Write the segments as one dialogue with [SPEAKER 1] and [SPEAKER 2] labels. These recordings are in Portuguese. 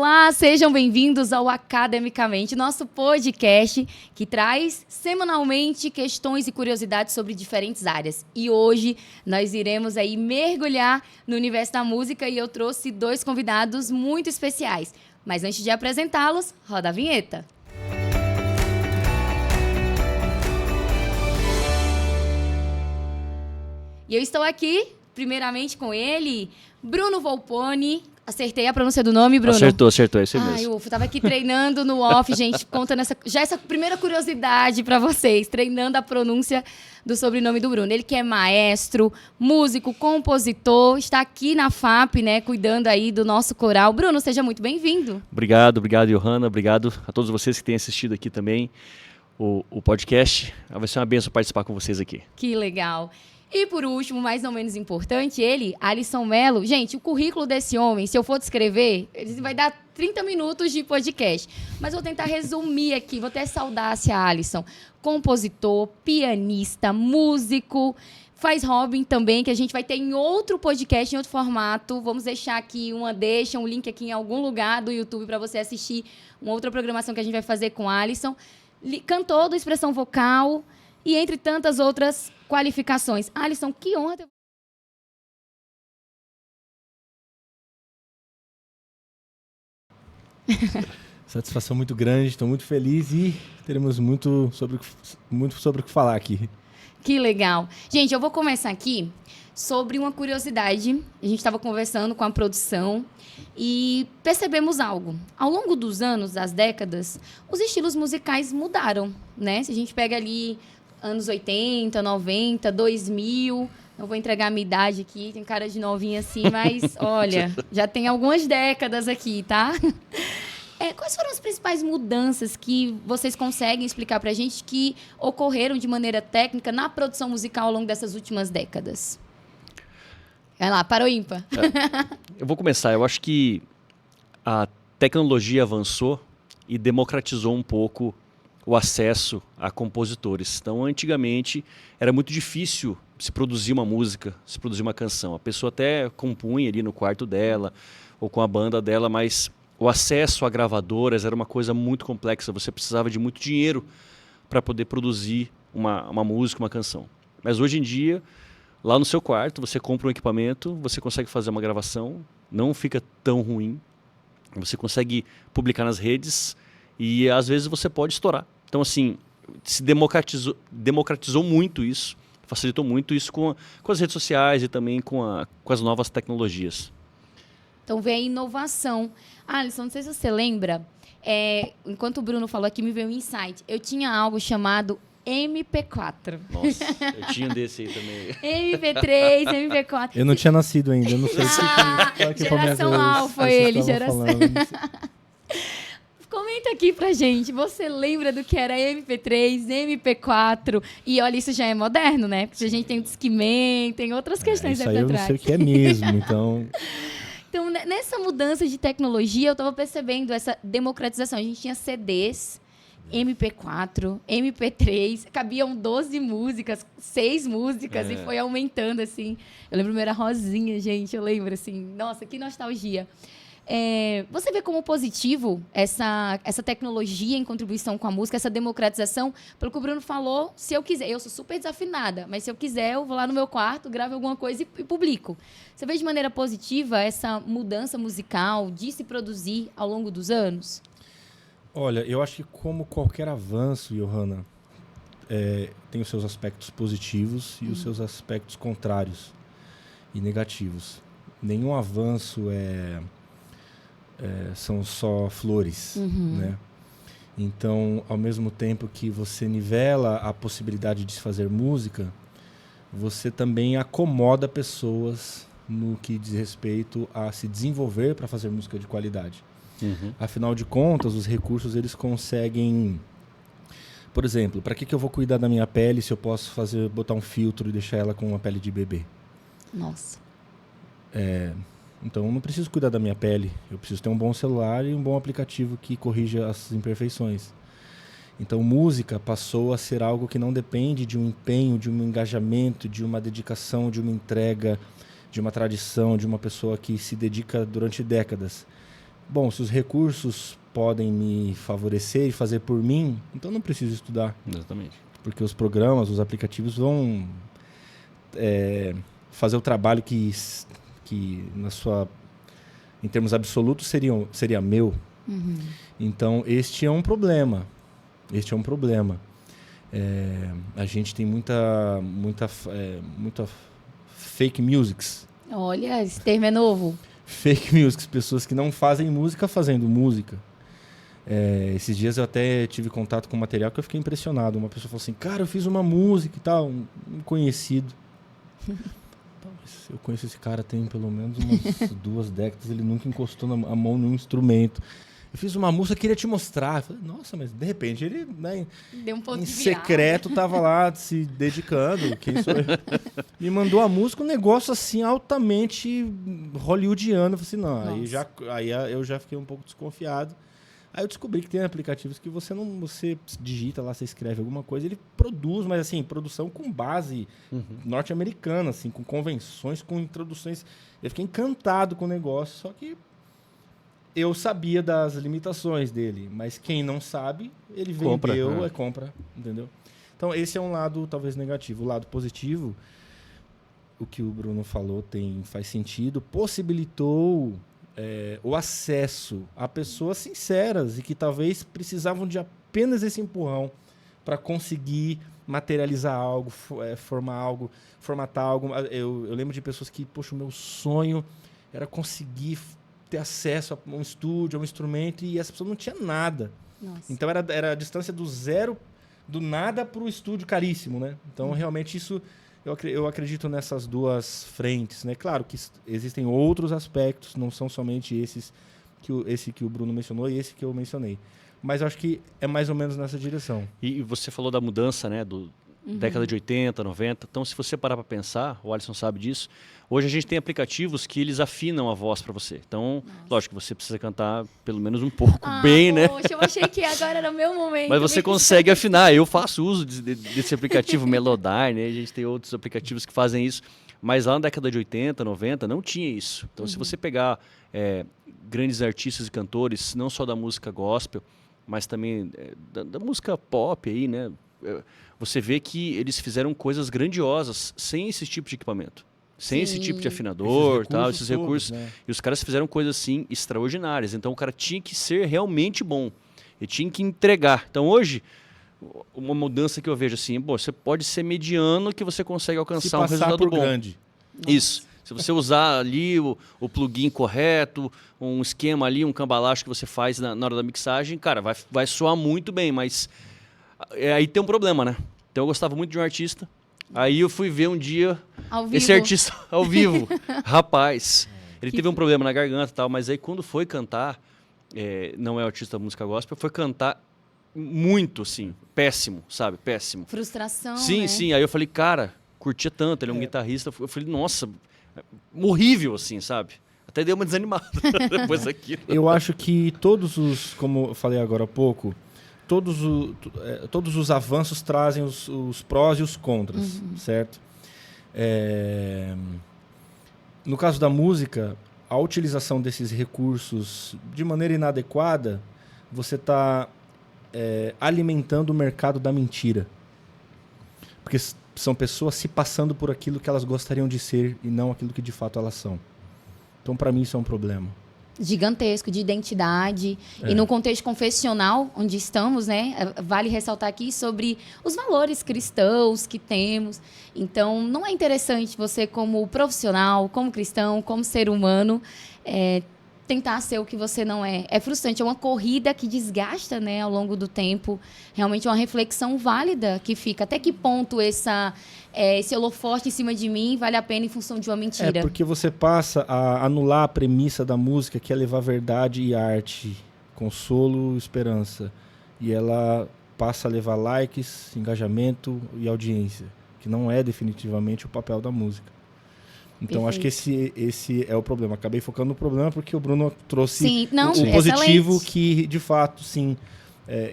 [SPEAKER 1] Olá, sejam bem-vindos ao Academicamente, nosso podcast que traz semanalmente questões e curiosidades sobre diferentes áreas. E hoje nós iremos aí mergulhar no universo da música e eu trouxe 2 convidados muito especiais. Mas antes de apresentá-los, roda a vinheta. E eu estou aqui, primeiramente, com ele, Bruno Volpone. Acertei a pronúncia do nome, Bruno?
[SPEAKER 2] Acertou, é isso mesmo.
[SPEAKER 1] Ai, ufa, tava aqui treinando no off, gente, contando essa primeira curiosidade para vocês, treinando a pronúncia do sobrenome do Bruno. Ele que é maestro, músico, compositor, está aqui na FAP, né, cuidando aí do nosso coral. Bruno, seja muito bem-vindo.
[SPEAKER 2] Obrigado, Johanna, obrigado a todos vocês que têm assistido aqui também o podcast. Vai ser uma bênção participar com vocês aqui.
[SPEAKER 1] Que legal. E por último, mais não menos importante, ele, Alisson Melo. Gente, o currículo desse homem, se eu for descrever, ele vai dar 30 minutos de podcast. Mas vou tentar resumir aqui, vou ter essa audácia, Alisson. Compositor, pianista, músico, faz hobby também, que a gente vai ter em outro podcast, em outro formato. Vamos deixar aqui um link aqui em algum lugar do YouTube para você assistir uma outra programação que a gente vai fazer com Alisson. Cantor do Expressão Vocal e entre tantas outras qualificações. Alisson, que honra ter...
[SPEAKER 3] Satisfação muito grande, estou muito feliz e teremos muito sobre o que falar aqui.
[SPEAKER 1] Que legal. Gente, eu vou começar aqui sobre uma curiosidade. A gente estava conversando com a produção e percebemos algo. Ao longo dos anos, das décadas, os estilos musicais mudaram, né? Se a gente pega ali anos 80, 90, 2000... Não vou entregar a minha idade aqui, tem cara de novinha assim, mas, olha, já tem algumas décadas aqui, tá? Quais foram as principais mudanças que vocês conseguem explicar pra gente que ocorreram de maneira técnica na produção musical ao longo dessas últimas décadas? Vai lá, para o ímpar.
[SPEAKER 2] Eu vou começar. Eu acho que a tecnologia avançou e democratizou um pouco o acesso a compositores. Então, antigamente, era muito difícil se produzir uma música, se produzir uma canção. A pessoa até compunha ali no quarto dela ou com a banda dela, mas o acesso a gravadoras era uma coisa muito complexa. Você precisava de muito dinheiro para poder produzir uma música, uma canção. Mas hoje em dia, lá no seu quarto, você compra um equipamento, você consegue fazer uma gravação, não fica tão ruim, você consegue publicar nas redes e às vezes você pode estourar. Então, assim, se democratizou muito isso, facilitou muito isso com as redes sociais e também com as novas tecnologias.
[SPEAKER 1] Então, vem a inovação. Alisson, não sei se você lembra, enquanto o Bruno falou aqui, me veio um insight. Eu tinha algo chamado MP4.
[SPEAKER 2] Nossa, eu tinha um desse aí também.
[SPEAKER 1] MP3, MP4.
[SPEAKER 3] Eu não tinha nascido ainda, eu não sei se
[SPEAKER 1] geração alfa ele, geração... Comenta aqui pra gente, você lembra do que era MP3, MP4? E olha, isso já é moderno, né? Porque a gente tem o Discman, tem outras questões
[SPEAKER 3] aí
[SPEAKER 1] por
[SPEAKER 3] eu
[SPEAKER 1] trás.
[SPEAKER 3] não sei o que é mesmo, então...
[SPEAKER 1] Então, nessa mudança de tecnologia, eu estava percebendo essa democratização. A gente tinha CDs, MP4, MP3, cabiam 12 músicas, 6 músicas, e foi aumentando, assim. Eu lembro, era rosinha, gente, eu lembro, assim, nossa, que nostalgia. Você vê como positivo essa tecnologia em contribuição com a música, essa democratização? Pelo que o Bruno falou, se eu quiser, eu sou super desafinada, mas se eu quiser, eu vou lá no meu quarto, gravo alguma coisa e publico. Você vê de maneira positiva essa mudança musical de se produzir ao longo dos anos?
[SPEAKER 3] Olha, eu acho que como qualquer avanço, Johanna, tem os seus aspectos positivos e os seus aspectos contrários e negativos. Nenhum avanço são só flores, né? Então, ao mesmo tempo que você nivela a possibilidade de se fazer música, você também acomoda pessoas no que diz respeito a se desenvolver para fazer música de qualidade. Afinal de contas, os recursos eles conseguem... Por exemplo, para que eu vou cuidar da minha pele se eu posso botar um filtro e deixar ela com uma pele de bebê?
[SPEAKER 1] Nossa.
[SPEAKER 3] Então, eu não preciso cuidar da minha pele. Eu preciso ter um bom celular e um bom aplicativo que corrija as imperfeições. Então, música passou a ser algo que não depende de um empenho, de um engajamento, de uma dedicação, de uma entrega, de uma tradição, de uma pessoa que se dedica durante décadas. bom, se os recursos podem me favorecer e fazer por mim, então não preciso estudar.
[SPEAKER 2] Exatamente.
[SPEAKER 3] Porque os programas, os aplicativos vão fazer o trabalho que em termos absolutos, seria meu.
[SPEAKER 1] Uhum.
[SPEAKER 3] Então, este é um problema. A gente tem muita fake musics.
[SPEAKER 1] Olha, esse termo é novo.
[SPEAKER 3] Fake musics, pessoas que não fazem música fazendo música. Esses dias eu até tive contato com um material que eu fiquei impressionado. Uma pessoa falou assim, cara, eu fiz uma música e tal, um conhecido. Eu conheço esse cara tem pelo menos umas 2 décadas, ele nunca encostou a mão num instrumento. Eu fiz uma música, queria te mostrar. Eu falei, nossa, mas de repente ele, né,
[SPEAKER 1] Deu um ponto
[SPEAKER 3] em
[SPEAKER 1] de virada.
[SPEAKER 3] secreto tava lá se dedicando. Quem sou eu? Me mandou a música, um negócio assim altamente hollywoodiano. Eu falei assim, não, aí eu já fiquei um pouco desconfiado. Aí eu descobri que tem aplicativos que você digita lá, você escreve alguma coisa, ele produz, mas assim, produção com base norte-americana, assim, com convenções, com introduções. Eu fiquei encantado com o negócio, só que eu sabia das limitações dele, mas quem não sabe, ele vendeu, compra, entendeu? Então esse é um lado talvez negativo. O lado positivo, o que o Bruno falou faz sentido, possibilitou o acesso a pessoas sinceras e que talvez precisavam de apenas esse empurrão para conseguir materializar algo, formatar algo. Eu lembro de pessoas que, poxa, o meu sonho era conseguir ter acesso a um estúdio, a um instrumento, e essa pessoa não tinha nada.
[SPEAKER 1] Nossa.
[SPEAKER 3] Então era a distância do nada para o estúdio caríssimo, né? Então realmente isso... Eu acredito nessas duas frentes, né? Claro que existem outros aspectos, não são somente esse que o Bruno mencionou e esse que eu mencionei. Mas eu acho que é mais ou menos nessa direção.
[SPEAKER 2] E você falou da mudança, né? Década de 80, 90. Então, se você parar para pensar, o Alisson sabe disso, hoje a gente tem aplicativos que eles afinam a voz para você. Então, lógico, você precisa cantar pelo menos um pouco bem, né?
[SPEAKER 1] Poxa, eu achei que agora era o meu momento.
[SPEAKER 2] Mas você consegue afinar. Eu faço uso desse aplicativo Melodyne, né? A gente tem outros aplicativos que fazem isso. Mas lá na década de 80, 90, não tinha isso. Então, se você pegar grandes artistas e cantores, não só da música gospel, mas também da música pop aí, né? Você vê que eles fizeram coisas grandiosas sem esse tipo de equipamento. Sem esse tipo de afinador, esses recursos. Né? E os caras fizeram coisas assim extraordinárias. Então o cara tinha que ser realmente bom. Ele tinha que entregar. Então hoje, uma mudança que eu vejo assim, você pode ser mediano que você consegue alcançar um resultado bom.
[SPEAKER 3] Grande.
[SPEAKER 2] Isso. Se você usar ali o plugin correto, um esquema ali, um cambalacho que você faz na hora da mixagem, cara, vai soar muito bem, mas aí tem um problema, né? Então eu gostava muito de um artista, aí eu fui ver um dia esse artista ao vivo. Rapaz, ele teve um problema na garganta e tal, mas aí quando foi cantar, não é artista da música gospel, foi cantar muito, assim, péssimo, sabe? Péssimo.
[SPEAKER 1] Frustração,
[SPEAKER 2] Sim,
[SPEAKER 1] né?
[SPEAKER 2] sim. Aí eu falei, cara, curtia tanto, ele é um guitarrista. Eu falei, nossa, horrível, assim, sabe? Até deu uma desanimada depois daquilo.
[SPEAKER 3] Eu acho que como eu falei agora há pouco, todos os avanços trazem os prós e os contras, certo? No caso da música, a utilização desses recursos de maneira inadequada, você está alimentando o mercado da mentira. Porque são pessoas se passando por aquilo que elas gostariam de ser e não aquilo que de fato elas são. Então, para mim, isso é um problema.
[SPEAKER 1] Gigantesco, de identidade. E no contexto confessional, onde estamos, né? Vale ressaltar aqui sobre os valores cristãos que temos. Então, não é interessante você, como profissional, como cristão, como ser humano, tentar ser o que você não é. É frustrante, é uma corrida que desgasta, né, ao longo do tempo. Realmente é uma reflexão válida que fica. Até que ponto esse holofote em cima de mim vale a pena em função de uma mentira?
[SPEAKER 3] Porque você passa a anular a premissa da música, que é levar verdade e arte, consolo e esperança. E ela passa a levar likes, engajamento e audiência, que não é definitivamente o papel da música. Então, acho que esse é o problema. Acabei focando no problema porque o Bruno trouxe o positivo que, de fato, sim.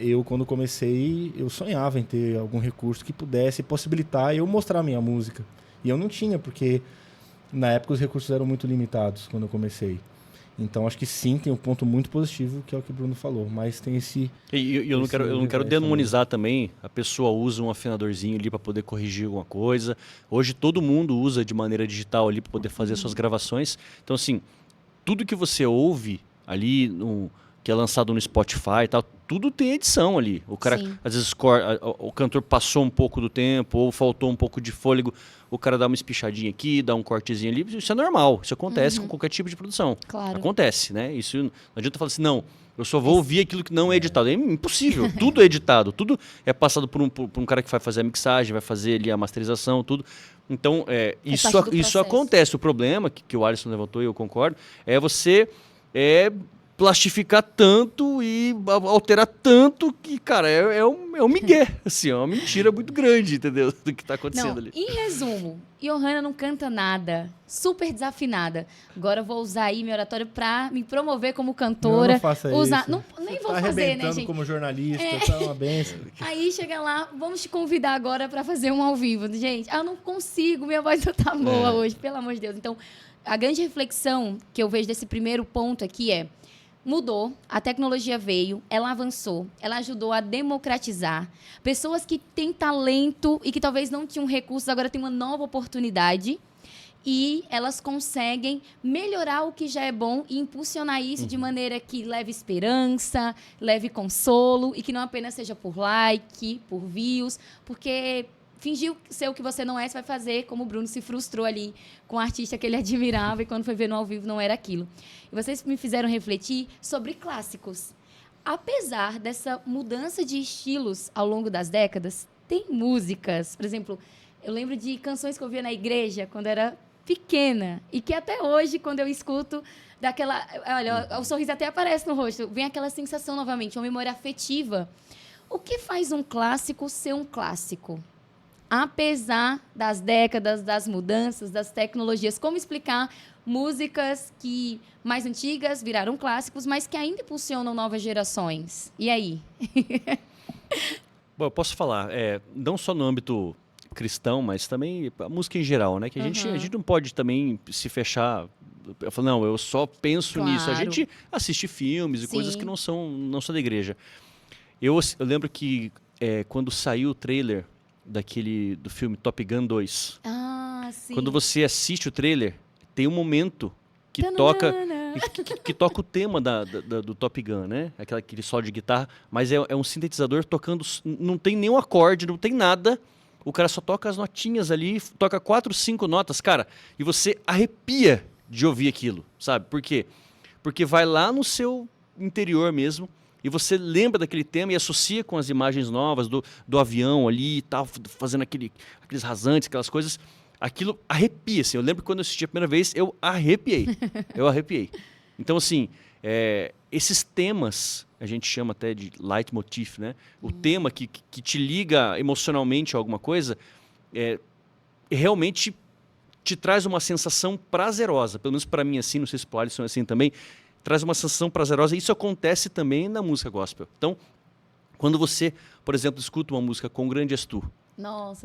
[SPEAKER 3] Eu, quando comecei, eu sonhava em ter algum recurso que pudesse possibilitar eu mostrar a minha música. E eu não tinha, porque na época os recursos eram muito limitados quando eu comecei. Então, acho que sim, tem um ponto muito positivo, que é o que o Bruno falou. Mas tem esse...
[SPEAKER 2] E eu não quero demonizar também. A pessoa usa um afinadorzinho ali para poder corrigir alguma coisa. Hoje todo mundo usa de maneira digital ali para poder fazer suas gravações. Então, assim, tudo que você ouve ali, que é lançado no Spotify e tal, tudo tem edição ali. O cara,
[SPEAKER 1] Sim.
[SPEAKER 2] às vezes, o cantor passou um pouco do tempo ou faltou um pouco de fôlego. O cara dá uma espichadinha aqui, dá um cortezinho ali. Isso é normal. Isso acontece com qualquer tipo de produção.
[SPEAKER 1] Claro.
[SPEAKER 2] Acontece, né? Isso não adianta falar assim, não, eu só vou ouvir aquilo que não é editado. É impossível. Tudo é editado. Tudo é passado por um cara que vai fazer a mixagem, vai fazer ali a masterização, tudo. Então, isso acontece. O problema que o Alisson levantou e eu concordo, é você plastificar tanto e alterar tanto que, cara, é um migué, assim, é uma mentira muito grande, entendeu? Do que tá acontecendo ali.
[SPEAKER 1] Em resumo, Johanna não canta nada, super desafinada. Agora eu vou usar aí meu oratório pra me promover como cantora.
[SPEAKER 3] Não faça
[SPEAKER 1] isso.
[SPEAKER 3] Você
[SPEAKER 1] Nem vou
[SPEAKER 3] tá
[SPEAKER 1] fazer, né, gente?
[SPEAKER 3] como jornalista, tá uma benção.
[SPEAKER 1] Aí chega lá, vamos te convidar agora pra fazer um ao vivo. Gente, eu não consigo, minha voz não tá boa hoje, pelo amor de Deus. Então, a grande reflexão que eu vejo desse primeiro ponto aqui mudou, a tecnologia veio, ela avançou, ela ajudou a democratizar. Pessoas que têm talento e que talvez não tinham recursos, agora têm uma nova oportunidade e elas conseguem melhorar o que já é bom e impulsionar isso de maneira que leve esperança, leve consolo e que não apenas seja por like, por views, porque fingir ser o que você não é, você vai fazer como o Bruno se frustrou ali com o artista que ele admirava e quando foi ver no ao vivo não era aquilo. E vocês me fizeram refletir sobre clássicos. Apesar dessa mudança de estilos ao longo das décadas, tem músicas, por exemplo, eu lembro de canções que eu ouvia na igreja quando era pequena e que até hoje, quando eu escuto, olha, o sorriso até aparece no rosto, vem aquela sensação novamente, uma memória afetiva. O que faz um clássico ser um clássico? Apesar das décadas, das mudanças, das tecnologias. Como explicar músicas que mais antigas viraram clássicos, mas que ainda impulsionam novas gerações? E aí?
[SPEAKER 2] Bom, eu posso falar, não só no âmbito cristão, mas também a música em geral, né? Que a gente não pode também se fechar. Eu falo, não, eu só penso nisso. A gente assiste filmes e coisas que não são da igreja. Eu lembro que quando saiu o trailer do filme Top Gun 2.
[SPEAKER 1] Ah, sim.
[SPEAKER 2] Quando você assiste o trailer, tem um momento que toca o tema do Top Gun, né? Aquele solo de guitarra, mas é um sintetizador tocando, não tem nenhum acorde, não tem nada. O cara só toca as notinhas ali, toca 4, 5 notas, cara, e você arrepia de ouvir aquilo, sabe? Por quê? Porque vai lá no seu interior mesmo, e você lembra daquele tema e associa com as imagens novas do avião ali e tal, fazendo aqueles rasantes, aquelas coisas. Aquilo arrepia, assim. Eu lembro que quando eu assisti a primeira vez, eu arrepiei. Então, assim, esses temas, a gente chama até de leitmotiv, né? O tema que te liga emocionalmente a alguma coisa, realmente te traz uma sensação prazerosa. Pelo menos para mim, assim, não sei se para o Alisson é assim também, traz uma sensação prazerosa. Isso acontece também na música gospel. Então, quando você, por exemplo, escuta uma música com Grande És Tu,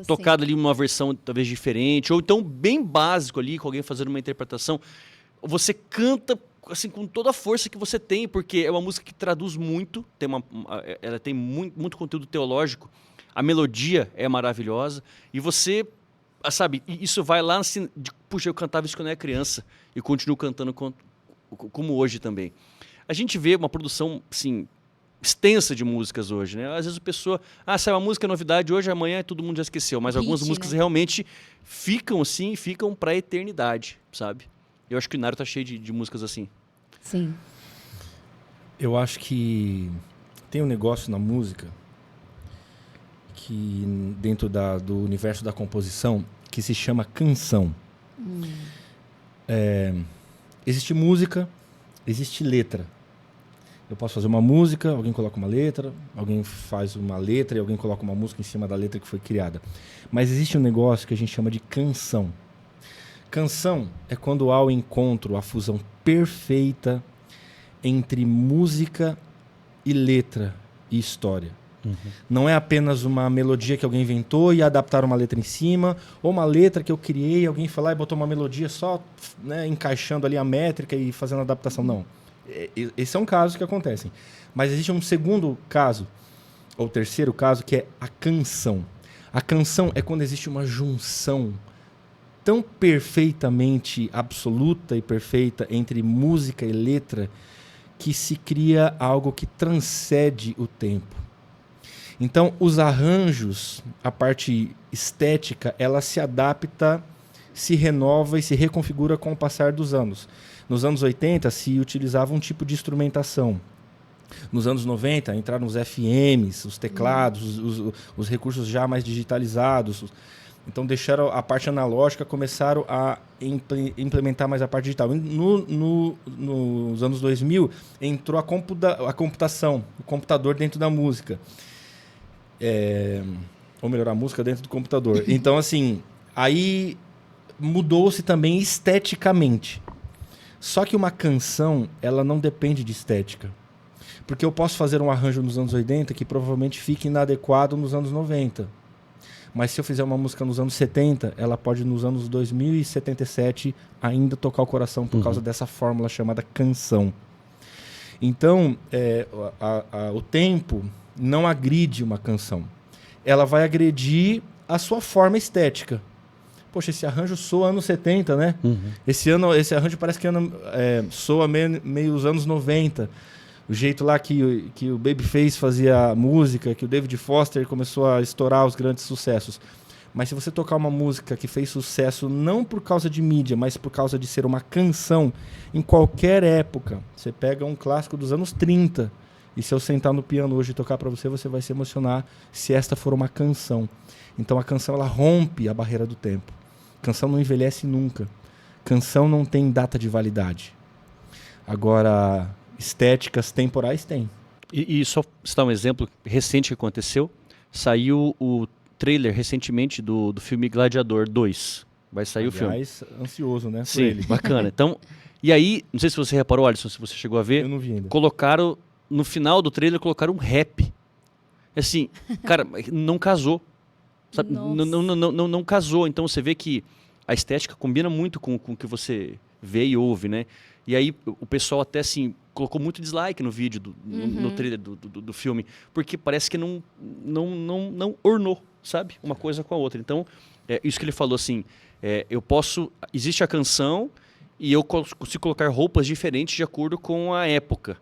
[SPEAKER 2] tocada ali numa versão talvez diferente, ou então bem básico ali, com alguém fazendo uma interpretação, você canta assim com toda a força que você tem, porque é uma música que traduz muito, ela tem muito conteúdo teológico, a melodia é maravilhosa, e você, sabe, isso vai lá assim, puxa, eu cantava isso quando eu era criança, e continuo cantando como hoje também. A gente vê uma produção, assim, extensa de músicas hoje, né? Às vezes a pessoa, sai uma música, novidade hoje, amanhã todo mundo já esqueceu, mas algumas músicas realmente ficam para a eternidade, sabe? Eu acho que o Inário tá cheio de músicas assim.
[SPEAKER 1] Sim.
[SPEAKER 3] Eu acho que tem um negócio na música que dentro do universo da composição que se chama canção. Existe música, existe letra. Eu posso fazer uma música, alguém coloca uma letra, alguém faz uma letra e alguém coloca uma música em cima da letra que foi criada. Mas existe um negócio que a gente chama de canção. Canção é quando há o encontro, a fusão perfeita entre música e letra e história. Não é apenas uma melodia que alguém inventou e adaptaram uma letra em cima, ou uma letra que eu criei, alguém foi lá e botou uma melodia só, né, encaixando ali a métrica e fazendo a adaptação. Não. Esse é um caso que acontecem. Mas existe um segundo caso, ou terceiro caso, que é a canção. A canção é quando existe uma junção tão perfeitamente absoluta e perfeita entre música e letra que se cria algo que transcende o tempo. Então, os arranjos, a parte estética, ela se adapta, se renova e se reconfigura com o passar dos anos. Nos anos 80 se utilizava um tipo de instrumentação. Nos anos 90 entraram os FMs, os teclados, os recursos já mais digitalizados. Então deixaram a parte analógica, começaram a implementar mais a parte digital. Nos anos 2000 entrou a computação, o computador dentro da música. Ou melhor, a música dentro do computador. Então, assim, aí mudou-se também esteticamente. Só que uma canção, ela não depende de estética. Porque eu posso fazer um arranjo nos anos 80 que provavelmente fique inadequado nos anos 90. Mas se eu fizer uma música nos anos 70, ela pode nos anos 2077 ainda tocar o coração por causa dessa fórmula chamada canção. Então, o tempo não agride uma canção. Ela vai agredir a sua forma estética. Poxa, esse arranjo soa anos 70, né? Esse arranjo parece que soa meio os anos 90. O jeito lá que o Babyface fazia música, que o David Foster começou a estourar os grandes sucessos. Mas se você tocar uma música que fez sucesso não por causa de mídia, mas por causa de ser uma canção, em qualquer época, você pega um clássico dos anos 30, e se eu sentar no piano hoje e tocar para você, você vai se emocionar se esta for uma canção. Então a canção, ela rompe a barreira do tempo. Canção não envelhece nunca. Canção não tem data de validade. Agora, estéticas temporais tem.
[SPEAKER 2] E só citar um exemplo recente que aconteceu. Saiu o trailer recentemente do filme Gladiador 2. Vai sair o filme.
[SPEAKER 3] Ansioso, né?
[SPEAKER 2] Sim, ele. Bacana. Então, e aí, não sei se você reparou, Alisson, se você chegou a ver.
[SPEAKER 3] Eu não vi ainda.
[SPEAKER 2] Colocaram, no final do trailer, colocaram um rap. Assim, cara, não casou. Sabe? Não casou. Então você vê que a estética combina muito com o que você vê e ouve, né? E aí o pessoal até assim colocou muito dislike no vídeo, no trailer do filme, porque parece que não ornou, sabe? Uma coisa com a outra. Então, isso que ele falou assim, existe a canção e eu consigo colocar roupas diferentes de acordo com a época.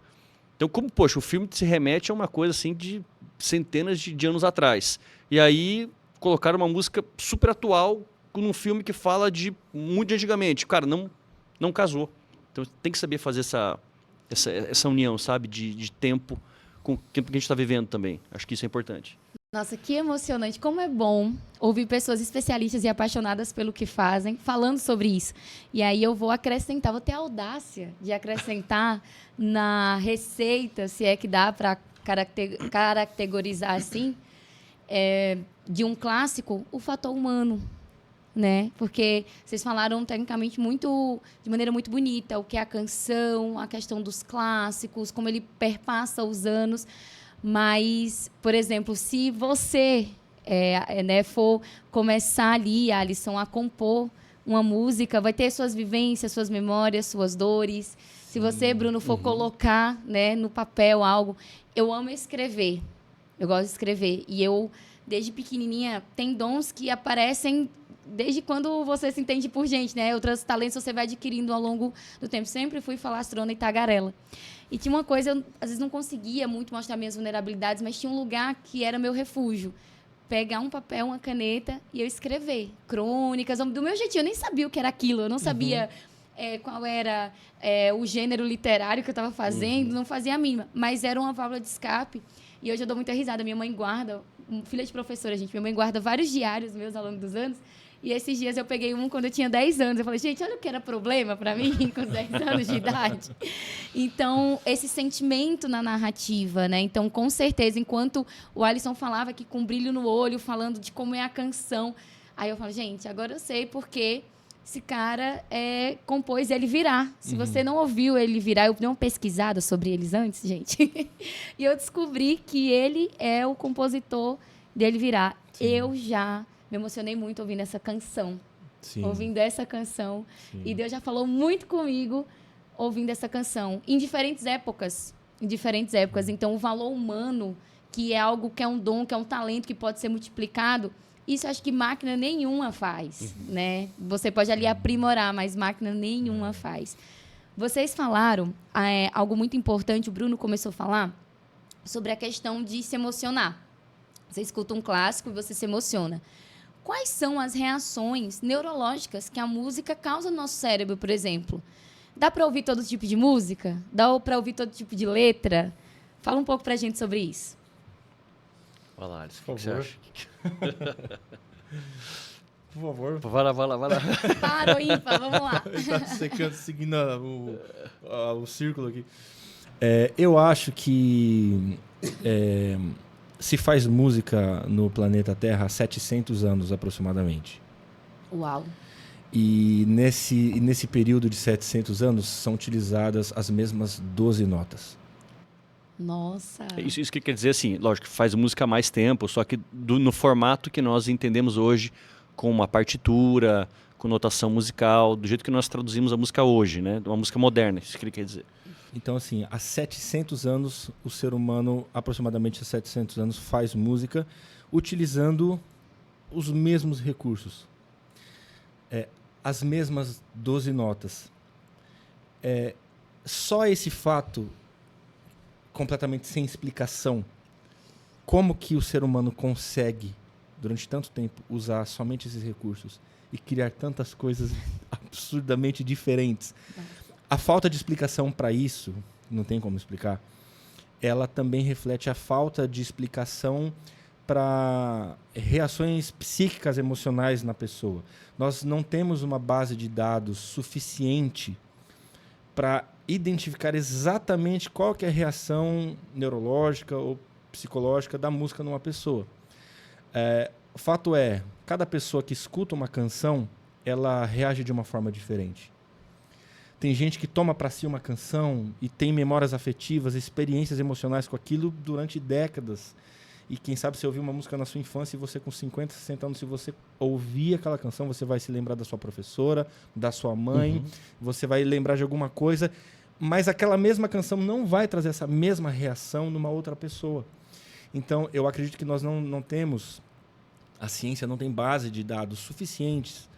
[SPEAKER 2] Então, como, poxa, o filme se remete a uma coisa assim de centenas de anos atrás. E aí colocaram uma música super atual num filme que fala de muito antigamente. Cara, não casou. Então tem que saber fazer essa união, sabe, de tempo com o tempo que a gente está vivendo também. Acho que isso é importante.
[SPEAKER 1] Nossa, que emocionante. Como é bom ouvir pessoas especialistas e apaixonadas pelo que fazem, falando sobre isso. E aí eu vou ter a audácia de acrescentar na receita, se é que dá para caracterizar assim, de um clássico, o fator humano. Né? Porque vocês falaram tecnicamente de maneira muito bonita o que é a canção, a questão dos clássicos, como ele perpassa os anos. Mas, por exemplo, se você for começar ali, Alisson, a compor uma música, vai ter suas vivências, suas memórias, suas dores. Se você, Bruno, for colocar, né, no papel algo... Eu amo escrever. Eu gosto de escrever. E eu, desde pequenininha, tem dons que aparecem desde quando você se entende por gente, né? Outros talentos você vai adquirindo ao longo do tempo. Sempre fui falastrona e tagarela. E tinha uma coisa, eu às vezes não conseguia muito mostrar minhas vulnerabilidades, mas tinha um lugar que era meu refúgio. Pegar um papel, uma caneta e eu escrever crônicas, do meu jeitinho. Eu nem sabia o que era aquilo, eu não sabia qual era o gênero literário que eu estava fazendo, não fazia a mínima. Mas era uma válvula de escape. E hoje eu dou muita risada. Minha mãe guarda, filha de professora, gente, minha mãe guarda vários diários meus ao longo dos anos. E esses dias eu peguei um quando eu tinha 10 anos. Eu falei, gente, olha o que era problema para mim com 10 anos de idade. Então, esse sentimento na narrativa, né? Então, com certeza, enquanto o Alisson falava aqui com brilho no olho, falando de como é a canção, aí eu falo, gente, agora eu sei porque esse cara compôs Ele Virá. Se você não ouviu Ele Virá, eu dei uma pesquisada sobre eles antes, gente. E eu descobri que ele é o compositor de Ele Virá. Sim. Eu já me emocionei muito ouvindo essa canção.
[SPEAKER 3] Sim.
[SPEAKER 1] Ouvindo essa canção.
[SPEAKER 3] Sim.
[SPEAKER 1] E Deus já falou muito comigo ouvindo essa canção. Em diferentes épocas. Então, o valor humano, que é algo que é um dom, que é um talento que pode ser multiplicado, isso acho que máquina nenhuma faz, né? Você pode ali aprimorar, mas máquina nenhuma faz. Vocês falaram algo muito importante, o Bruno começou a falar, sobre a questão de se emocionar. Você escuta um clássico e você se emociona. Quais são as reações neurológicas que a música causa no nosso cérebro, por exemplo? Dá para ouvir todo tipo de música? Dá para ouvir todo tipo de letra? Fala um pouco pra gente sobre isso.
[SPEAKER 2] Vai lá, Alice, o que você acha?
[SPEAKER 3] Por favor.
[SPEAKER 2] Vai lá.
[SPEAKER 1] Para ou ímpar, vamos lá.
[SPEAKER 3] Ele tá seguindo o círculo aqui. Eu acho que se faz música no planeta Terra há 700 anos aproximadamente.
[SPEAKER 1] Uau.
[SPEAKER 3] E nesse período de 700 anos são utilizadas as mesmas 12 notas.
[SPEAKER 1] Nossa.
[SPEAKER 2] Isso que quer dizer assim, lógico, faz música há mais tempo, só que no formato que nós entendemos hoje, com uma partitura, com notação musical, do jeito que nós traduzimos a música hoje, né? Uma música moderna, isso que ele quer dizer.
[SPEAKER 3] Então, assim, há 700 anos, o ser humano, aproximadamente há 700 anos, faz música utilizando os mesmos recursos. As mesmas 12 notas. Só esse fato, completamente sem explicação, como que o ser humano consegue, durante tanto tempo, usar somente esses recursos e criar tantas coisas absurdamente diferentes. A falta de explicação para isso, não tem como explicar, ela também reflete a falta de explicação para reações psíquicas, emocionais na pessoa. Nós não temos uma base de dados suficiente para identificar exatamente qual que é a reação neurológica ou psicológica da música numa pessoa. O fato é, cada pessoa que escuta uma canção, ela reage de uma forma diferente. Tem gente que toma para si uma canção e tem memórias afetivas, experiências emocionais com aquilo durante décadas. E quem sabe você ouviu uma música na sua infância e você com 50, 60 anos, se você ouvir aquela canção, você vai se lembrar da sua professora, da sua mãe, você vai lembrar de alguma coisa, mas aquela mesma canção não vai trazer essa mesma reação numa outra pessoa. Então, eu acredito que nós não temos, a ciência não tem base de dados suficientes,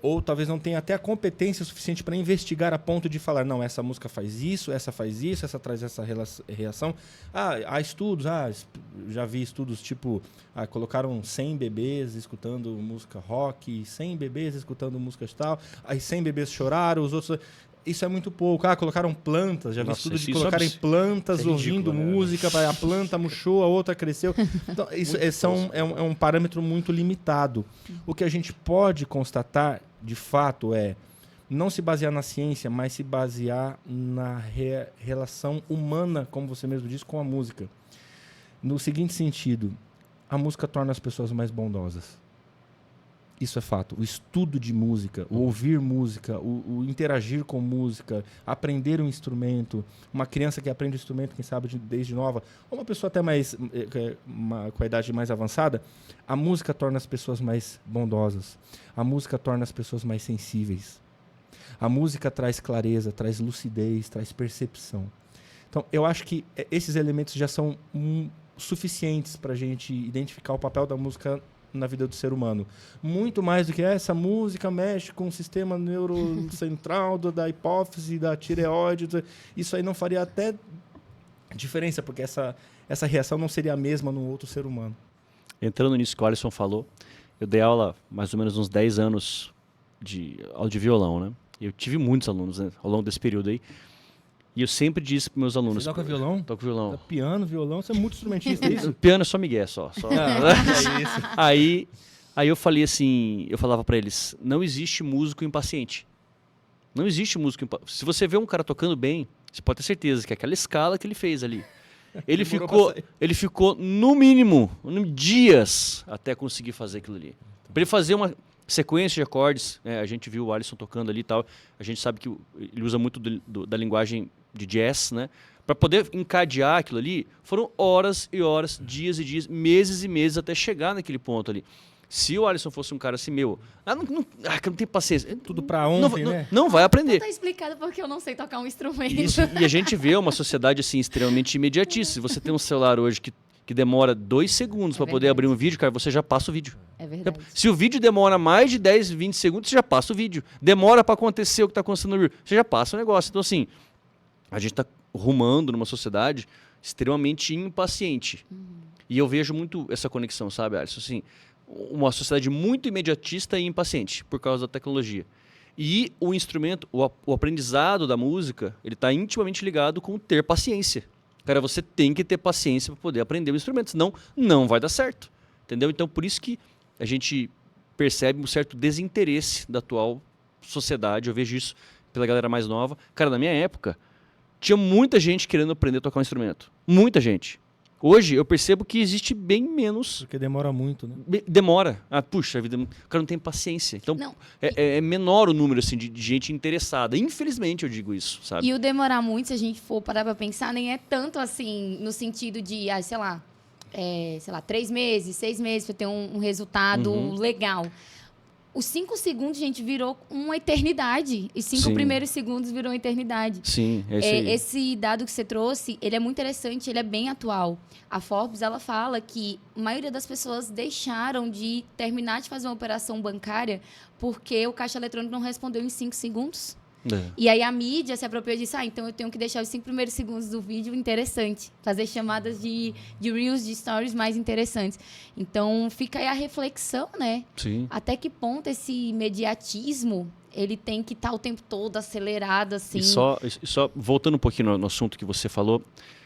[SPEAKER 3] ou talvez não tenha até a competência suficiente para investigar a ponto de falar, não, essa música faz isso, essa traz essa reação. Há estudos, já vi estudos tipo, colocaram 100 bebês escutando música rock, 100 bebês escutando música tal, aí 100 bebês choraram, os outros... Isso é muito pouco. Colocaram plantas, já vi estudo de colocarem plantas ouvindo música, a planta murchou, a outra cresceu. Então, isso é um parâmetro muito limitado. O que a gente pode constatar, de fato, não se basear na ciência, mas se basear na relação humana, como você mesmo disse, com a música. No seguinte sentido, a música torna as pessoas mais bondosas. Isso é fato. O estudo de música, o ouvir música, o interagir com música, aprender um instrumento, uma criança que aprende um instrumento, quem sabe desde nova, ou uma pessoa até mais com a idade mais avançada, a música torna as pessoas mais bondosas. A música torna as pessoas mais sensíveis. A música traz clareza, traz lucidez, traz percepção. Então, eu acho que esses elementos já são suficientes para a gente identificar o papel da música na vida do ser humano. Muito mais do que essa música mexe com o sistema neurocentral da hipófise, da tireoide. Isso aí não faria até diferença, porque essa reação não seria a mesma no outro ser humano.
[SPEAKER 2] Entrando nisso que o Alisson falou, eu dei aula mais ou menos uns 10 anos de aula de violão, né? Eu tive muitos alunos, né, ao longo desse período aí. E eu sempre disse para meus alunos...
[SPEAKER 3] Você toca violão?
[SPEAKER 2] Toco violão.
[SPEAKER 3] Toca piano, violão, você é muito instrumentista, é isso?
[SPEAKER 2] Piano é só migué, só.
[SPEAKER 3] É isso.
[SPEAKER 2] Aí eu falei assim, eu falava para eles, não existe músico impaciente. Não existe músico impaciente. Se você vê um cara tocando bem, você pode ter certeza que é aquela escala que ele fez ali. Ele ficou no mínimo, dias até conseguir fazer aquilo ali. Para ele fazer sequência de acordes, a gente viu o Alisson tocando ali e tal, a gente sabe que ele usa muito da linguagem de jazz, né? Para poder encadear aquilo ali, foram horas e horas, dias e dias, meses e meses até chegar naquele ponto ali. Se o Alisson fosse um cara assim, que eu não tenho paciência.
[SPEAKER 3] Tudo pra ontem, né?
[SPEAKER 2] Não vai aprender.
[SPEAKER 1] Tá explicado porque eu não sei tocar um instrumento.
[SPEAKER 2] Isso, e a gente vê uma sociedade assim extremamente imediatista. Se você tem um celular hoje que demora 2 segundos para poder abrir um vídeo, cara, você já passa o vídeo.
[SPEAKER 1] É verdade.
[SPEAKER 2] Se o vídeo demora mais de 10, 20 segundos, você já passa o vídeo. Demora para acontecer o que está acontecendo no vídeo, você já passa o negócio. Então, assim, a gente está rumando numa sociedade extremamente impaciente. E eu vejo muito essa conexão, sabe, Alisson? Assim, uma sociedade muito imediatista e impaciente por causa da tecnologia. E o instrumento, o aprendizado da música, ele está intimamente ligado com ter paciência. Cara, você tem que ter paciência para poder aprender o instrumento, senão não vai dar certo. Entendeu? Então, por isso que a gente percebe um certo desinteresse da atual sociedade. Eu vejo isso pela galera mais nova. Cara, na minha época, tinha muita gente querendo aprender a tocar um instrumento. Muita gente. Hoje eu percebo que existe bem menos.
[SPEAKER 3] Porque demora muito, né?
[SPEAKER 2] Demora. Puxa vida, o cara não tem paciência. Então é menor o número assim, de gente interessada. Infelizmente eu digo isso, sabe?
[SPEAKER 1] E o demorar muito, se a gente for parar pra pensar, nem é tanto assim, no sentido de, sei lá, 3 meses, 6 meses pra ter um resultado legal. Os 5 segundos, gente, virou uma eternidade. E 5 primeiros segundos virou uma eternidade.
[SPEAKER 2] Sim, é isso aí.
[SPEAKER 1] Esse dado que você trouxe, ele é muito interessante, ele é bem atual. A Forbes, ela fala que a maioria das pessoas deixaram de terminar de fazer uma operação bancária porque o caixa eletrônico não respondeu em 5 segundos. E aí a mídia se apropriou disso. Então eu tenho que deixar os 5 primeiros segundos do vídeo interessante. Fazer chamadas de Reels, de Stories mais interessantes. Então fica aí a reflexão, né?
[SPEAKER 2] Sim.
[SPEAKER 1] Até que ponto esse imediatismo, ele tem que estar o tempo todo acelerado, assim.
[SPEAKER 2] E só voltando um pouquinho no assunto que você falou,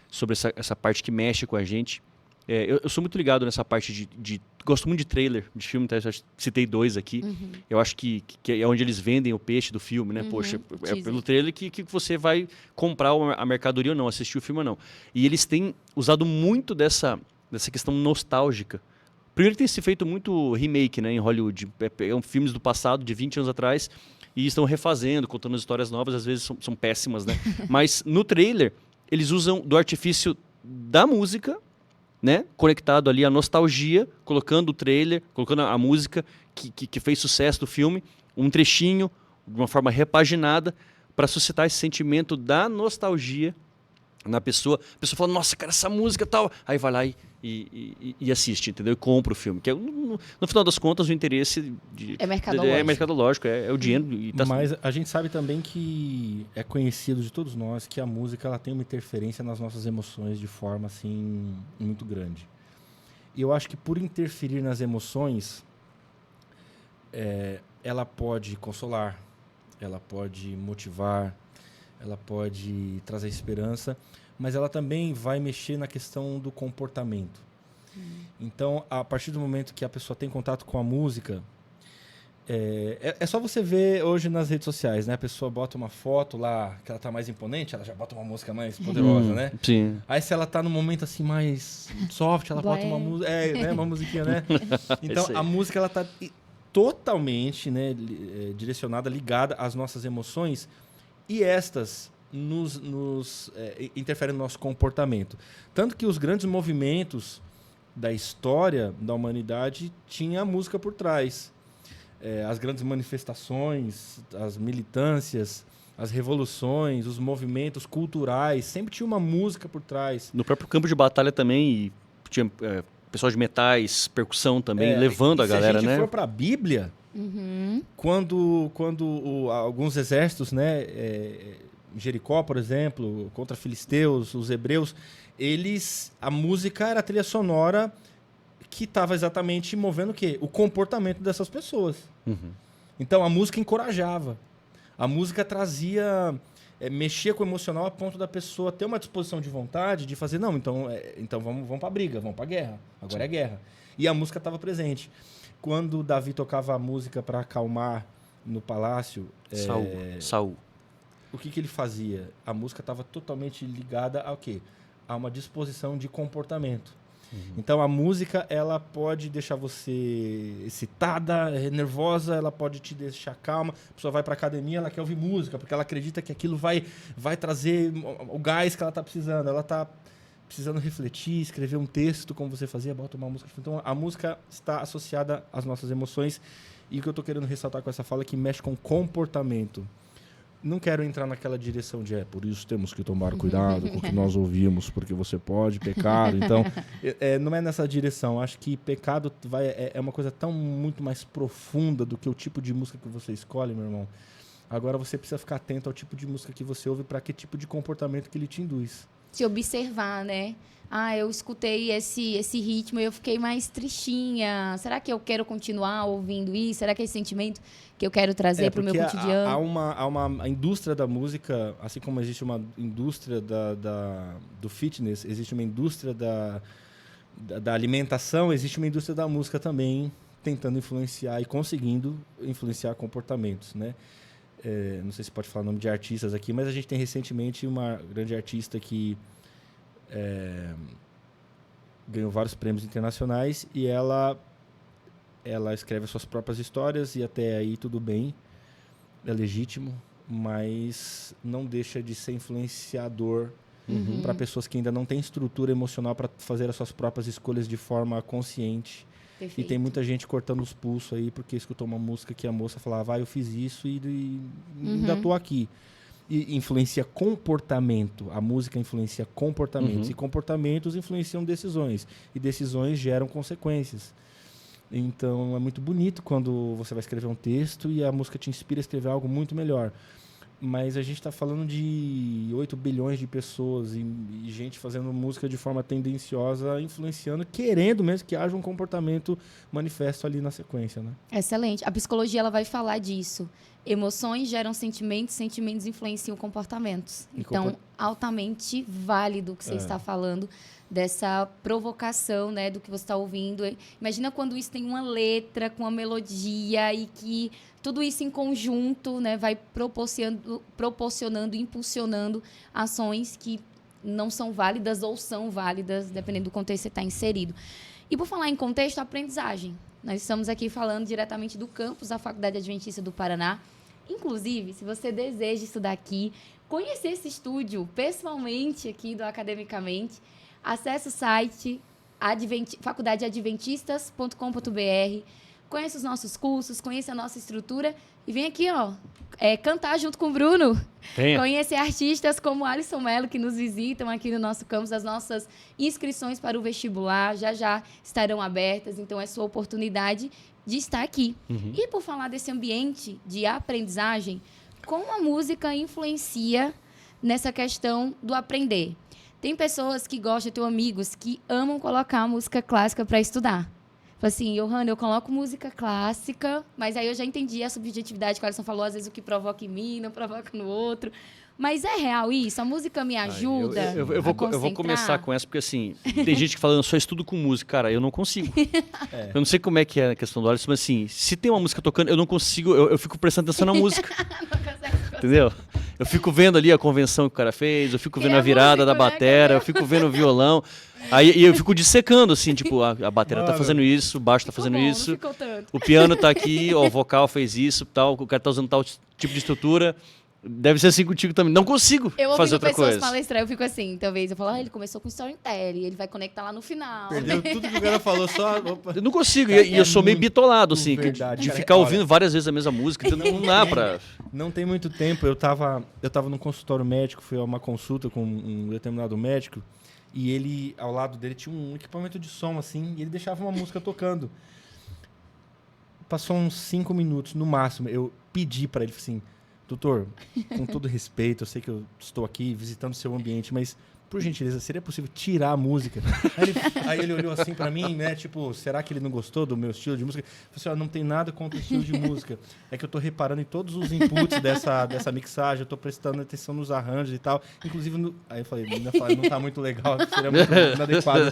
[SPEAKER 2] sobre essa parte que mexe com a gente. Eu sou muito ligado nessa parte de gosto muito de trailer de filme, tá? Eu já citei 2 aqui. Eu acho que é onde eles vendem o peixe do filme, né? Poxa, é pelo trailer que você vai comprar a mercadoria ou não, assistir o filme ou não. E eles têm usado muito dessa questão nostálgica. Primeiro tem se feito muito remake, né, em Hollywood. Filmes do passado, de 20 anos atrás, e estão refazendo, contando histórias novas, às vezes são péssimas, né? Mas no trailer, eles usam do artifício da música, né, conectado ali à nostalgia, colocando o trailer, colocando a música que fez sucesso do filme, um trechinho, de uma forma repaginada, para suscitar esse sentimento da nostalgia na pessoa. A pessoa fala, nossa, cara, essa música tal. Aí vai lá e assiste, entendeu? E compra o filme. Que no final das contas, o interesse
[SPEAKER 1] é mercadológico.
[SPEAKER 2] É mercadológico, é o dinheiro.
[SPEAKER 3] Mas a gente sabe também que é conhecido de todos nós que a música ela tem uma interferência nas nossas emoções de forma assim muito grande. E eu acho que por interferir nas emoções, ela pode consolar, ela pode motivar, ela pode trazer esperança, mas ela também vai mexer na questão do comportamento. Então, a partir do momento que a pessoa tem contato com a música, é só você ver hoje nas redes sociais, né? A pessoa bota uma foto lá, que ela tá mais imponente, ela já bota uma música mais poderosa, né?
[SPEAKER 2] Sim.
[SPEAKER 3] Aí se ela tá num momento assim mais soft, ela bota uma música, né? Uma musiquinha, né? Então, a música ela tá totalmente, né, direcionada, ligada às nossas emoções, e estas interferem no nosso comportamento. Tanto que os grandes movimentos da história da humanidade tinham a música por trás. As grandes manifestações, as militâncias, as revoluções, os movimentos culturais, sempre tinha uma música por trás.
[SPEAKER 2] No próprio campo de batalha também, tinha pessoal de metais, percussão também, levando a galera, né? Se a gente
[SPEAKER 3] for para a Bíblia, quando alguns exércitos, né, Jericó, por exemplo, contra filisteus, os hebreus, a música era a trilha sonora que estava exatamente movendo o quê? O comportamento dessas pessoas. Então a música encorajava, a música trazia, mexia com o emocional a ponto da pessoa ter uma disposição de vontade de fazer, não, então vamos para a briga, vamos para a guerra, agora é guerra. E a música estava presente. Quando Davi tocava a música para acalmar no palácio,
[SPEAKER 2] Saul.
[SPEAKER 3] O que ele fazia? A música estava totalmente ligada ao quê? A uma disposição de comportamento. Então a música, ela pode deixar você excitada, nervosa, ela pode te deixar calma. A pessoa vai pra academia, ela quer ouvir música, porque ela acredita que aquilo vai trazer o gás que ela tá precisando. Ela tá precisando refletir, escrever um texto, como você fazia, bota uma música. Então a música está associada às nossas emoções. E o que eu tô querendo ressaltar com essa fala é que mexe com comportamento. Não quero entrar naquela direção de por isso temos que tomar cuidado com o que nós ouvimos, porque você pode pecar. Então, não é nessa direção. Acho que pecado é uma coisa tão muito mais profunda do que o tipo de música que você escolhe, meu irmão. Agora você precisa ficar atento ao tipo de música que você ouve, para que tipo de comportamento que ele te induz.
[SPEAKER 1] Se observar, né? Eu escutei esse ritmo e eu fiquei mais tristinha. Será que eu quero continuar ouvindo isso? Será que é esse sentimento que eu quero trazer para o meu cotidiano?
[SPEAKER 3] Há uma indústria da música, assim como existe uma indústria do fitness, existe uma indústria da alimentação, existe uma indústria da música também, tentando influenciar e conseguindo influenciar comportamentos, né? Não sei se pode falar o nome de artistas aqui, mas a gente tem recentemente uma grande artista que ganhou vários prêmios internacionais e ela escreve as suas próprias histórias e até aí tudo bem, é legítimo, mas não deixa de ser influenciador para pessoas que ainda não têm estrutura emocional para fazer as suas próprias escolhas de forma consciente.
[SPEAKER 1] Perfeito.
[SPEAKER 3] E tem muita gente cortando os pulsos aí porque escutou uma música que a moça falava, eu fiz isso e ainda estou aqui. E influencia comportamento. A música influencia comportamentos. E comportamentos influenciam decisões. E decisões geram consequências. Então, é muito bonito quando você vai escrever um texto e a música te inspira a escrever algo muito melhor. Mas a gente está falando de 8 bilhões de pessoas e gente fazendo música de forma tendenciosa, influenciando, querendo mesmo que haja um comportamento manifesto ali na sequência, né?
[SPEAKER 1] Excelente. A psicologia ela vai falar disso. Emoções geram sentimentos, sentimentos influenciam comportamentos. Então, altamente válido o que você está falando, dessa provocação, né, do que você está ouvindo. Imagina quando isso tem uma letra, com uma melodia e que tudo isso em conjunto, né, vai proporcionando, impulsionando ações que não são válidas ou são válidas, dependendo do contexto que você está inserido. E por falar em contexto, aprendizagem. Nós estamos aqui falando diretamente do campus da Faculdade Adventista do Paraná. Inclusive, se você deseja estudar aqui, conhecer esse estúdio pessoalmente aqui do Academicamente, acesse o site faculdadeadventistas.com.br, conheça os nossos cursos, conheça a nossa estrutura e vem aqui, cantar junto com o Bruno. Conhecer artistas como Alisson Melo, que nos visitam aqui no nosso campus. As nossas inscrições para o vestibular já estarão abertas, então é sua oportunidade de estar aqui. E por falar desse ambiente de aprendizagem, como a música influencia nessa questão do aprender? Tem pessoas que gostam, eu tenho amigos que amam colocar música clássica para estudar. Fala assim, Johanna, eu coloco música clássica, mas aí eu já entendi a subjetividade que o Alisson falou, às vezes o que provoca em mim, não provoca no outro. Mas é real isso? A música me ajuda
[SPEAKER 2] eu vou começar com essa, porque assim, tem gente que fala, eu só estudo com música. Cara, eu não consigo. Eu não sei como é que é a questão do Alisson, mas assim, se tem uma música tocando, eu não consigo, eu fico prestando atenção na música. Entendeu? Eu fico vendo ali a convenção que o cara fez, eu fico vendo a virada da batera, eu fico vendo o violão. Aí eu fico dissecando, assim, tipo, a batera tá fazendo isso, o baixo tá fazendo isso, o piano tá aqui, o vocal fez isso, tal, o cara tá usando tal tipo de estrutura. Deve ser assim contigo também. Não consigo fazer outra coisa.
[SPEAKER 1] Eu ouvindo pessoas palestrar, eu fico assim, talvez. Eu falo, ele começou com storytelling, ele vai conectar lá no final.
[SPEAKER 3] Perdeu tudo que o cara falou, só... Opa.
[SPEAKER 2] Eu não consigo, e eu sou meio bitolado, assim, de ficar ouvindo várias vezes a mesma música, então não dá pra...
[SPEAKER 3] Não tem muito tempo, eu tava num consultório médico, fui a uma consulta com um determinado médico, e ele, ao lado dele, tinha um equipamento de som, assim, e ele deixava uma música tocando. Passou uns 5 minutos, no máximo, eu pedi pra ele, assim... Doutor, com todo respeito, eu sei que eu estou aqui visitando o seu ambiente, mas, por gentileza, seria possível tirar a música? Aí ele olhou assim pra mim, né? Tipo, será que ele não gostou do meu estilo de música? Eu falei assim, não tem nada contra o estilo de música. É que eu tô reparando em todos os inputs dessa mixagem, eu tô prestando atenção nos arranjos e tal. Inclusive, aí eu falei, não tá muito legal, seria muito inadequado.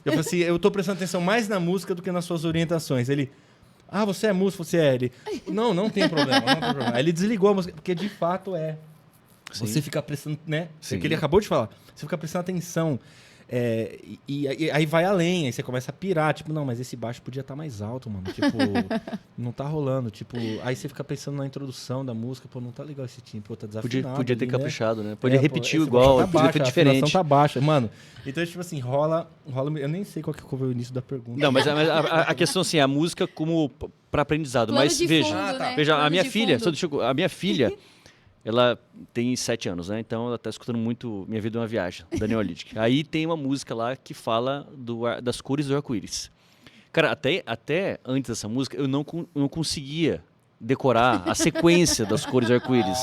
[SPEAKER 3] Eu falei assim, eu tô prestando atenção mais na música do que nas suas orientações. Ele... você é músico, você é. Ele, não tem problema. Aí ele desligou a música, porque de fato é. Sim. Você fica prestando, né? Sim. É o que ele acabou de falar. Você fica prestando atenção. E aí vai além, aí você começa a pirar, tipo, não, mas esse baixo podia estar mais alto, mano. Tipo, não tá rolando. Tipo, aí você fica pensando na introdução da música, pô, não tá legal esse timbre, pô, tá desafinado.
[SPEAKER 2] Podia ter
[SPEAKER 3] ali,
[SPEAKER 2] caprichado,
[SPEAKER 3] né?
[SPEAKER 2] né? Podia repetir
[SPEAKER 3] esse
[SPEAKER 2] igual,
[SPEAKER 3] baixo tá
[SPEAKER 2] podia
[SPEAKER 3] baixo,
[SPEAKER 2] ter
[SPEAKER 3] a
[SPEAKER 2] diferente.
[SPEAKER 3] afinação tá baixa. Mano, então, tipo assim, rola. Eu nem sei qual que foi o início da pergunta.
[SPEAKER 2] Não, mas a questão assim, a música como para aprendizado.
[SPEAKER 1] Plano
[SPEAKER 2] mas
[SPEAKER 1] de
[SPEAKER 2] veja,
[SPEAKER 1] fundo, né?
[SPEAKER 2] veja,
[SPEAKER 1] Plano
[SPEAKER 2] a minha
[SPEAKER 1] de
[SPEAKER 2] filha,
[SPEAKER 1] fundo.
[SPEAKER 2] a minha filha, ela tem 7 anos, né? Então ela tá escutando muito Minha Vida é uma Viagem, Daniel Lidick. Aí tem uma música lá que fala das cores do arco-íris. Cara, até antes dessa música, eu não conseguia decorar a sequência das cores do arco-íris.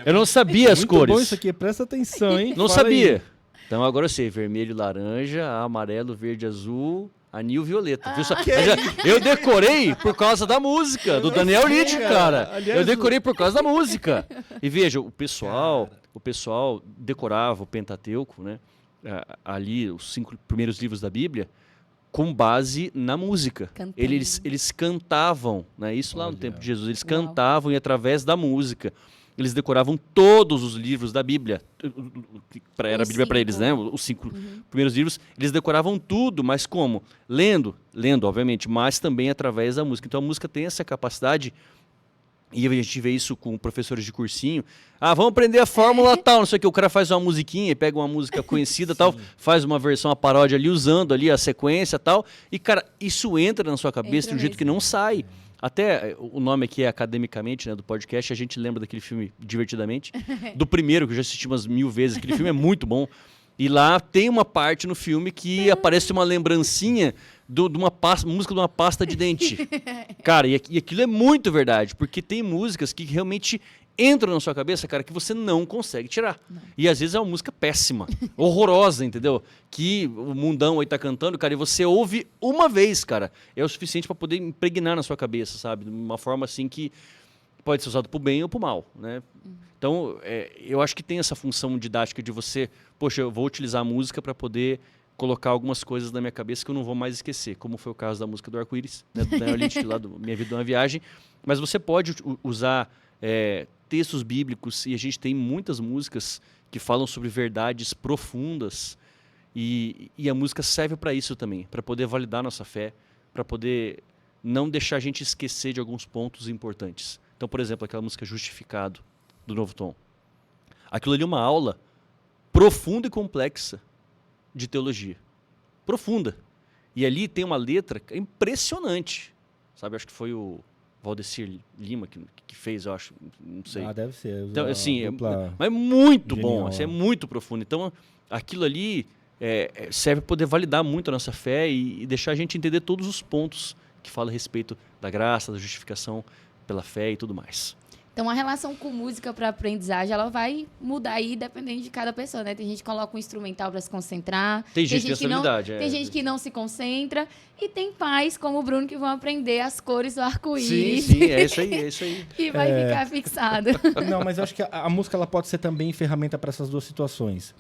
[SPEAKER 2] Eu não sabia as
[SPEAKER 3] Muito
[SPEAKER 2] cores.
[SPEAKER 3] bom isso aqui, presta atenção, hein?
[SPEAKER 2] Não
[SPEAKER 3] Fala
[SPEAKER 2] sabia.
[SPEAKER 3] aí.
[SPEAKER 2] Então agora eu sei, vermelho, laranja, amarelo, verde, azul, anil, violeta. Viu só? Eu decorei por causa da música, do Daniel Lidick, cara.
[SPEAKER 3] Aliás,
[SPEAKER 2] Eu decorei por causa da música. E veja, o pessoal decorava o Pentateuco, né? Ali, os 5 primeiros livros da Bíblia, com base na música.
[SPEAKER 1] Cantando.
[SPEAKER 2] Eles cantavam, né? Isso lá no
[SPEAKER 3] Olha.
[SPEAKER 2] tempo de Jesus. Eles
[SPEAKER 1] Uau.
[SPEAKER 2] cantavam e através da música. Eles decoravam todos os livros da Bíblia. Era a
[SPEAKER 1] Os
[SPEAKER 2] Bíblia para eles,
[SPEAKER 1] 5.
[SPEAKER 2] né? Os 5 primeiros livros. Eles decoravam tudo, mas como? Lendo, obviamente, mas também através da música. Então a música tem essa capacidade, e a gente vê isso com professores de cursinho. Vamos aprender a fórmula tal, não sei o que. O cara faz uma musiquinha e pega uma música conhecida tal, faz uma versão, uma paródia ali, usando ali a sequência tal. E, cara, isso entra na sua cabeça de um jeito
[SPEAKER 1] mesmo.
[SPEAKER 2] que não sai. Até o nome aqui é academicamente, né, do podcast, a gente lembra daquele filme Divertidamente, do primeiro, que eu já assisti umas 1000 vezes. Aquele filme é muito bom. E lá tem uma parte no filme que aparece uma lembrancinha de uma música de uma pasta de dente. Cara, e aquilo é muito verdade, porque tem músicas que realmente entram na sua cabeça, cara, que você não consegue tirar. E às vezes é uma música péssima, horrorosa, entendeu? Que o mundão aí tá cantando, cara, e você ouve uma vez, cara. É o suficiente para poder impregnar na sua cabeça, sabe? De uma forma assim que pode ser usado pro bem ou pro mal, né? Então, eu acho que tem essa função didática de você, poxa, eu vou utilizar a música para poder colocar algumas coisas na minha cabeça que eu não vou mais esquecer, como foi o caso da música do Arco-Íris, né, do Daniel Lidick, lá do Minha Vida é uma Viagem. Mas você pode usar textos bíblicos, e a gente tem muitas músicas que falam sobre verdades profundas, e a música serve para isso também, para poder validar nossa fé, para poder não deixar a gente esquecer de alguns pontos importantes. Então, por exemplo, aquela música Justificado, do Novo Tom. Aquilo ali é uma aula profunda e complexa de teologia. Profunda. E ali tem uma letra impressionante. Sabe, acho que foi o Valdecir Lima que fez, eu acho, não sei.
[SPEAKER 3] Deve ser.
[SPEAKER 2] Então, assim,
[SPEAKER 3] Dupla
[SPEAKER 2] mas é muito
[SPEAKER 3] genial,
[SPEAKER 2] bom, assim, é muito profundo. Então, aquilo ali serve para poder validar muito a nossa fé e deixar a gente entender todos os pontos que falam a respeito da graça, da justificação pela fé e tudo mais.
[SPEAKER 1] Então, a relação com música para aprendizagem, ela vai mudar aí dependendo de cada pessoa, né? Tem gente que coloca um instrumental para se concentrar.
[SPEAKER 2] Tem gente que tem
[SPEAKER 1] que não,
[SPEAKER 2] habilidade,
[SPEAKER 1] tem gente que não se concentra. E tem pais, como o Bruno, que vão aprender as cores do arco-íris.
[SPEAKER 2] Sim, é isso aí.
[SPEAKER 1] E vai ficar fixado.
[SPEAKER 3] Não, mas eu acho que a música ela pode ser também ferramenta para essas duas situações.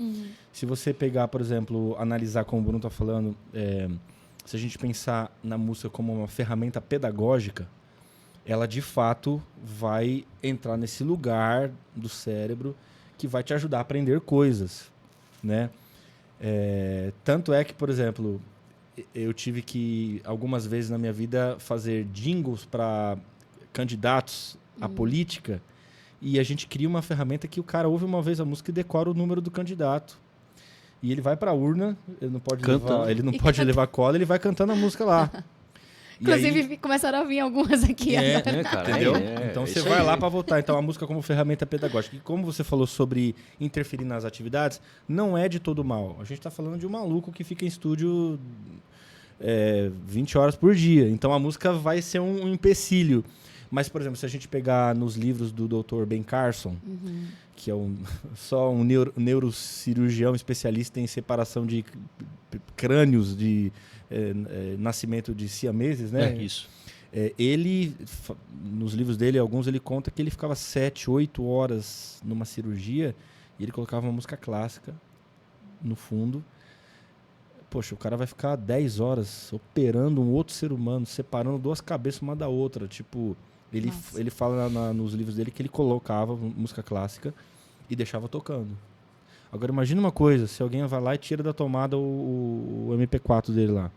[SPEAKER 3] Se você pegar, por exemplo, analisar como o Bruno está falando, se a gente pensar na música como uma ferramenta pedagógica, ela de fato vai entrar nesse lugar do cérebro que vai te ajudar a aprender coisas, né? Tanto é que, por exemplo, eu tive que, algumas vezes na minha vida, fazer jingles para candidatos à política, e a gente cria uma ferramenta que o cara ouve uma vez a música e decora o número do candidato. E ele vai para a urna, ele não pode levar cola, ele vai cantando a música lá.
[SPEAKER 1] Inclusive, começaram a vir algumas aqui agora.
[SPEAKER 2] Cara,
[SPEAKER 3] entendeu? Então você vai lá para votar. Então a música como ferramenta pedagógica. E como você falou sobre interferir nas atividades, não é de todo mal. A gente está falando de um maluco que fica em estúdio 20 horas por dia. Então a música vai ser um empecilho. Mas, por exemplo, se a gente pegar nos livros do Dr. Ben Carson, que é só um neurocirurgião especialista em separação de crânios de nascimento de siameses, né?
[SPEAKER 2] Isso.
[SPEAKER 3] Ele, nos livros dele, alguns ele conta que ele ficava 7, 8 horas numa cirurgia e ele colocava uma música clássica no fundo. Poxa, o cara vai ficar 10 horas operando um outro ser humano, separando duas cabeças uma da outra. Tipo, ele fala nos livros dele que ele colocava música clássica e deixava tocando. Agora imagina uma coisa, se alguém vai lá e tira da tomada o MP4 dele lá.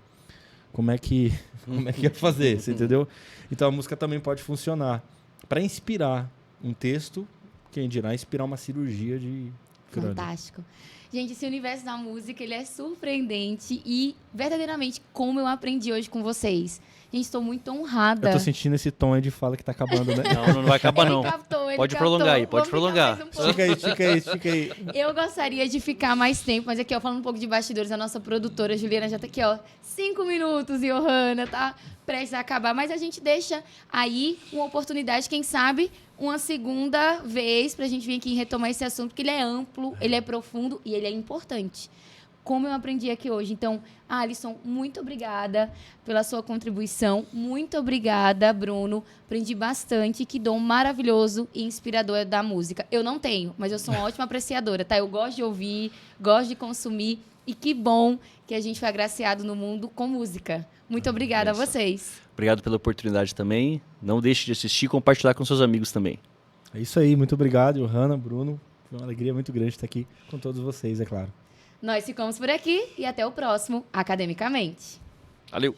[SPEAKER 3] Como é que ia fazer, você entendeu? Então a música também pode funcionar para inspirar um texto, quem dirá inspirar uma cirurgia de crânio.
[SPEAKER 1] Fantástico. Gente, esse universo da música, ele é surpreendente e verdadeiramente como eu aprendi hoje com vocês. Gente, estou muito honrada.
[SPEAKER 3] Eu tô sentindo esse tom aí de fala que tá acabando, né?
[SPEAKER 2] Não vai acabar não.
[SPEAKER 1] Ele
[SPEAKER 2] Pode
[SPEAKER 1] captou.
[SPEAKER 2] prolongar aí, pode
[SPEAKER 1] Vamos ficar
[SPEAKER 2] prolongar.
[SPEAKER 1] mais um pouco.
[SPEAKER 3] Fica aí.
[SPEAKER 1] Eu gostaria de ficar mais tempo, mas aqui, ó, falando um pouco de bastidores, a nossa produtora, Juliana, já tá aqui, ó, 5 minutos, Johanna, tá prestes a acabar, mas a gente deixa aí uma oportunidade, quem sabe, uma segunda vez pra gente vir aqui e retomar esse assunto, porque ele é amplo, ele é profundo e ele é importante. Como eu aprendi aqui hoje. Então, Alisson, muito obrigada pela sua contribuição. Muito obrigada, Bruno. Aprendi bastante. Que dom maravilhoso e inspirador da música. Eu não tenho, mas eu sou uma ótima apreciadora, tá? Eu gosto de ouvir, gosto de consumir. E que bom que a gente foi agraciado no mundo com música. Muito obrigada a vocês.
[SPEAKER 2] Obrigado pela oportunidade também. Não deixe de assistir e compartilhar com seus amigos também.
[SPEAKER 3] É isso aí, muito obrigado, Johanna, Bruno. Foi uma alegria muito grande estar aqui com todos vocês, é claro.
[SPEAKER 1] Nós ficamos por aqui e até o próximo Academicamente.
[SPEAKER 2] Valeu!